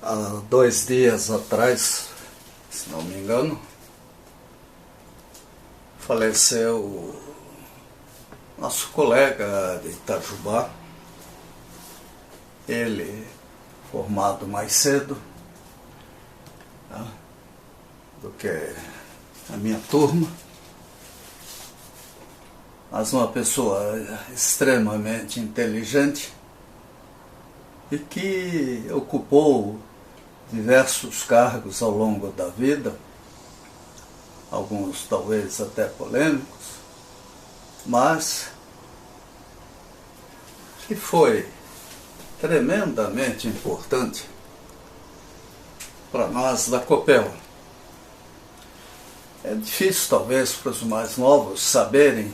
Há 2 dias atrás, se não me engano, faleceu nosso colega de Itajubá, ele formado mais cedo, né, do que a minha turma, mas uma pessoa extremamente inteligente e que ocupou diversos cargos ao longo da vida, alguns talvez até polêmicos, mas que foi tremendamente importante para nós da Copel. É difícil talvez para os mais novos saberem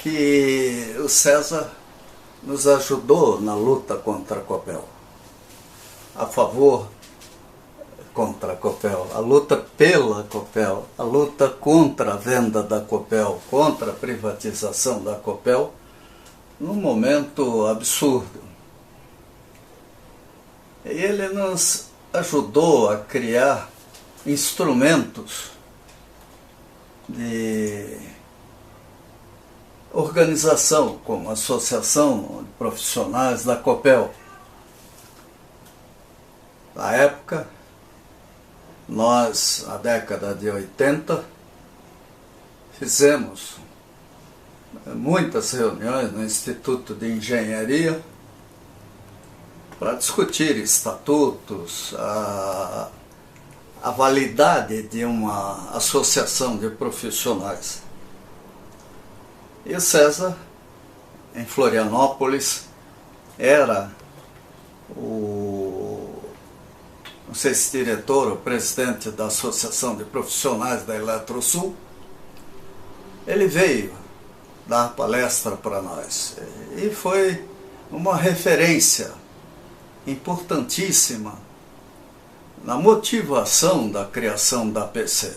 que o César nos ajudou na luta contra a Copel, a favor contra a Copel, a luta pela Copel, a luta contra a venda da Copel, contra a privatização da Copel, num momento absurdo. E ele nos ajudou a criar instrumentos de organização, como a Associação de Profissionais da Copel. Na época, nós, na década de 80, fizemos muitas reuniões no Instituto de Engenharia para discutir estatutos, a validade de uma associação de profissionais. E o César, em Florianópolis, era não sei se diretor ou presidente da Associação de Profissionais da Eletrosul. Ele veio dar palestra para nós e foi uma referência importantíssima na motivação da criação da APC.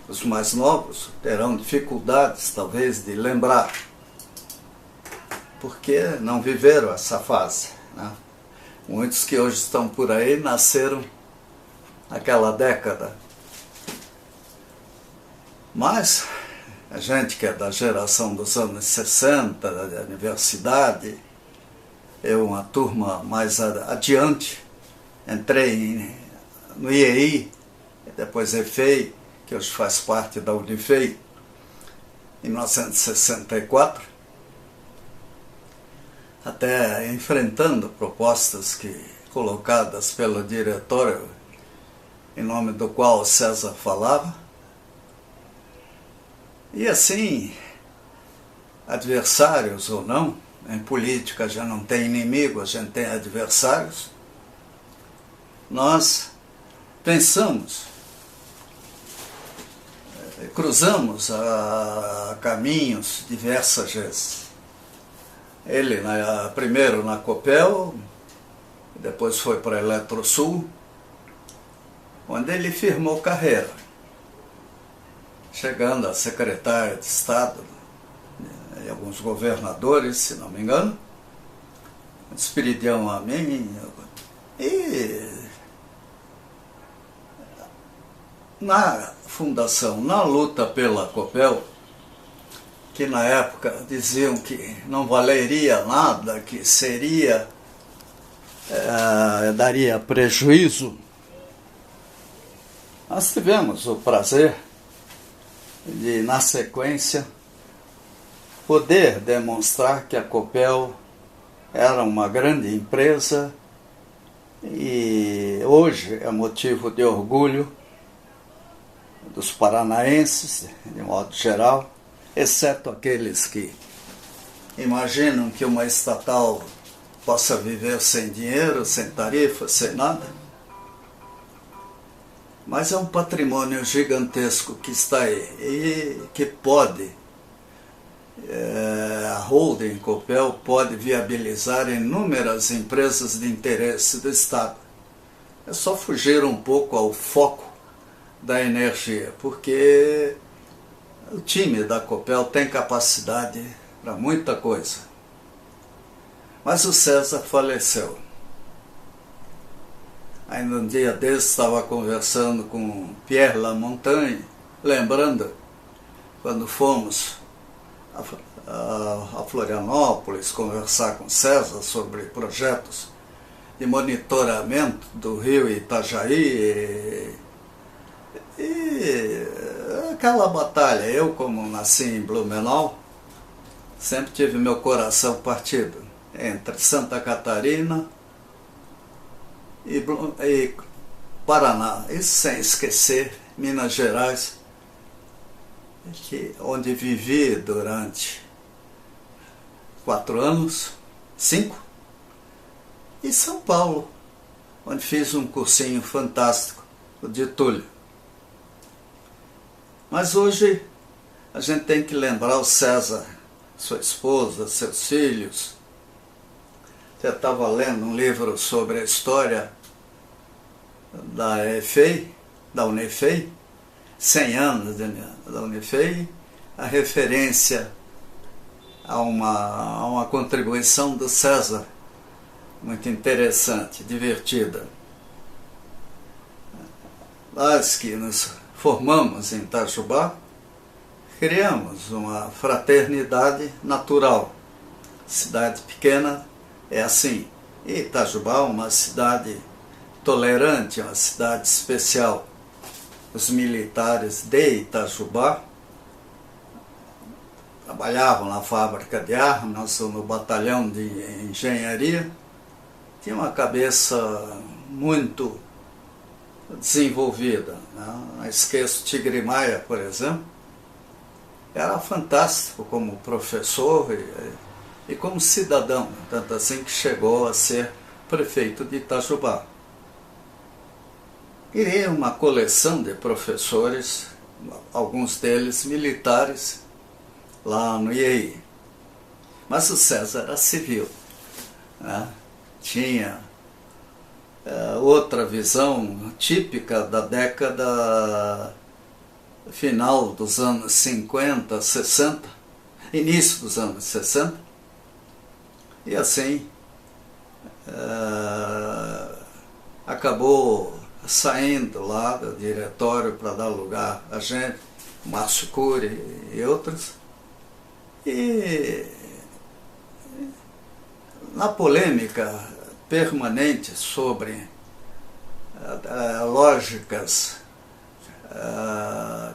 Os mais novos terão dificuldades, talvez, de lembrar, porque não viveram essa fase, né? Muitos que hoje estão por aí nasceram naquela década. Mas a gente que é da geração dos anos 60, da universidade, eu, uma turma mais adiante, entrei no IEI, depois EFEI, que hoje faz parte da Unifei, em 1964, até enfrentando propostas colocadas pelo diretório, em nome do qual o César falava. E assim, adversários ou não, em política já não tem inimigo, a gente tem adversários, nós pensamos, cruzamos a caminhos diversas vezes. Ele primeiro na Copel, depois foi para a Eletrosul, onde ele firmou carreira, chegando a secretário de Estado e alguns governadores, se não me engano, Espiridião a mim. E na fundação, na luta pela Copel, que na época diziam que não valeria nada, que daria prejuízo, nós tivemos o prazer de, na sequência, poder demonstrar que a Copel era uma grande empresa e hoje é motivo de orgulho dos paranaenses, de modo geral, exceto aqueles que imaginam que uma estatal possa viver sem dinheiro, sem tarifa, sem nada. Mas é um patrimônio gigantesco que está aí e que pode, a holding Copel pode viabilizar inúmeras empresas de interesse do Estado. É só fugir um pouco ao foco da energia, porque o time da Copel tem capacidade para muita coisa. Mas o César faleceu. Ainda um dia desse estava conversando com Pierre Lamontagne, lembrando quando fomos a Florianópolis conversar com César sobre projetos de monitoramento do rio Itajaí e aquela batalha. Eu, como nasci em Blumenau, sempre tive meu coração partido entre Santa Catarina e Paraná, isso sem esquecer Minas Gerais, onde vivi durante 4 anos, 5, e São Paulo, onde fiz um cursinho fantástico, o de Túlio. Mas hoje a gente tem que lembrar o César, sua esposa, seus filhos. Eu estava lendo um livro sobre a história da EFEI, da Unifei, 100 anos da Unifei, a referência a uma contribuição do César, muito interessante, divertida. Nós que nos formamos em Itajubá, criamos uma fraternidade natural. Cidade pequena é assim. E Itajubá é uma cidade tolerante, uma cidade especial. Os militares de Itajubá trabalhavam na fábrica de armas, no batalhão de engenharia, tinha uma cabeça muito desenvolvida. Não esqueço Tigre Maia, por exemplo, era fantástico como professor e como cidadão, tanto assim que chegou a ser prefeito de Itajubá. E uma coleção de professores, alguns deles militares, lá no IEI. Mas o César era civil, né? Tinha outra visão típica da década final dos anos 50, 60, início dos anos 60, e assim acabou saindo lá do diretório para dar lugar a gente, Márcio Cury e outros, e na polêmica permanente sobre lógicas,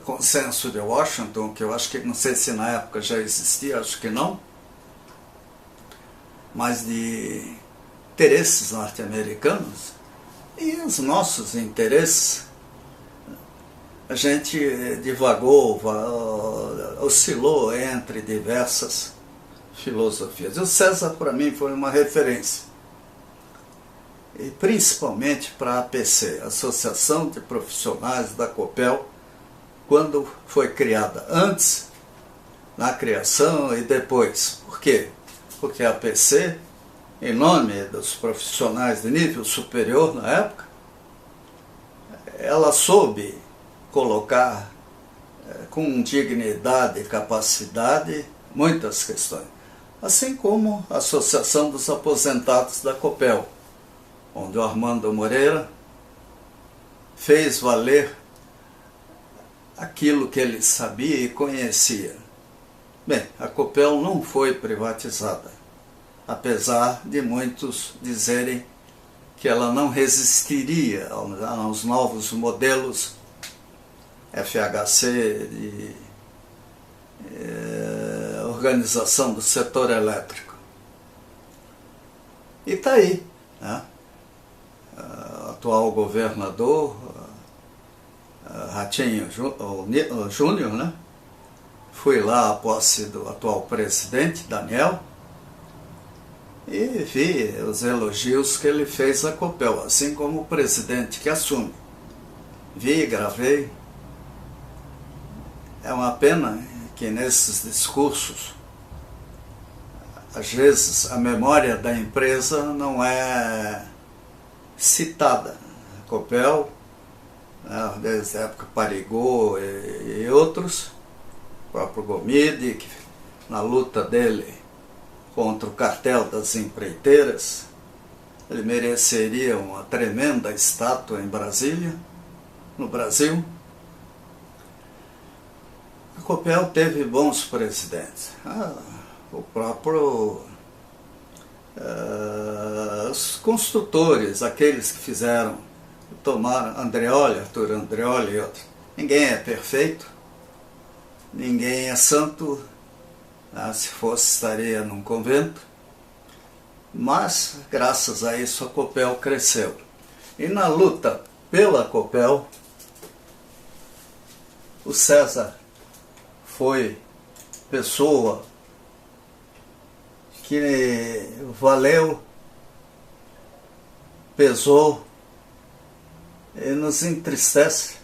consenso de Washington, que eu acho que, não sei se na época já existia, acho que não, mas de interesses norte-americanos e os nossos interesses, a gente divagou, oscilou entre diversas filosofias. E o César, para mim, foi uma referência, e principalmente para a APC, Associação de Profissionais da Copel, quando foi criada, antes, na criação e depois. Por quê? Porque a APC, em nome dos profissionais de nível superior na época, ela soube colocar com dignidade e capacidade muitas questões. Assim como a Associação dos Aposentados da Copel, onde o Armando Moreira fez valer aquilo que ele sabia e conhecia. Bem, a Copel não foi privatizada, apesar de muitos dizerem que ela não resistiria aos novos modelos FHC de organização do setor elétrico. E está aí, né? O atual governador, Ratinho Júnior, né? Fui lá à posse do atual presidente, Daniel, e vi os elogios que ele fez à Copel, assim como o presidente que assume. Vi, gravei. É uma pena que nesses discursos, às vezes, a memória da empresa não é citada. A Copel, né, desde a época Parigô e outros, o próprio Gomide, que na luta dele contra o cartel das empreiteiras, ele mereceria uma tremenda estátua em Brasília, no Brasil. A Copel teve bons presidentes. O próprio... os construtores, aqueles que fizeram, tomaram Andreoli, Arthur Andreoli e outros. Ninguém é perfeito, ninguém é santo, se fosse estaria num convento, mas graças a isso a Copel cresceu. E na luta pela Copel, o César foi pessoa que valeu, pesou, e nos entristece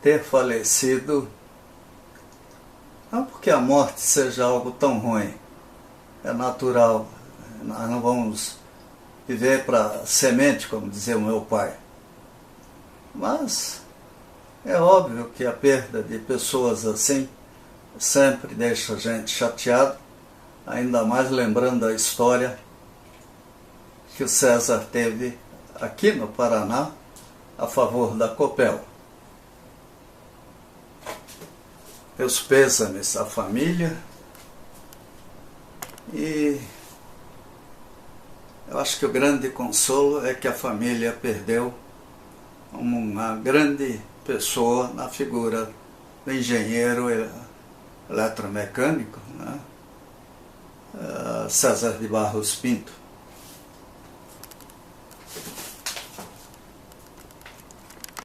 ter falecido, não porque a morte seja algo tão ruim, é natural, nós não vamos viver para semente, como dizia o meu pai, mas é óbvio que a perda de pessoas assim sempre deixa a gente chateado, ainda mais lembrando a história que o César teve aqui no Paraná a favor da Copel. Meus pêsames à família, e eu acho que o grande consolo é que a família perdeu uma grande pessoa na figura do engenheiro eletromecânico, né? César de Barros Pinto.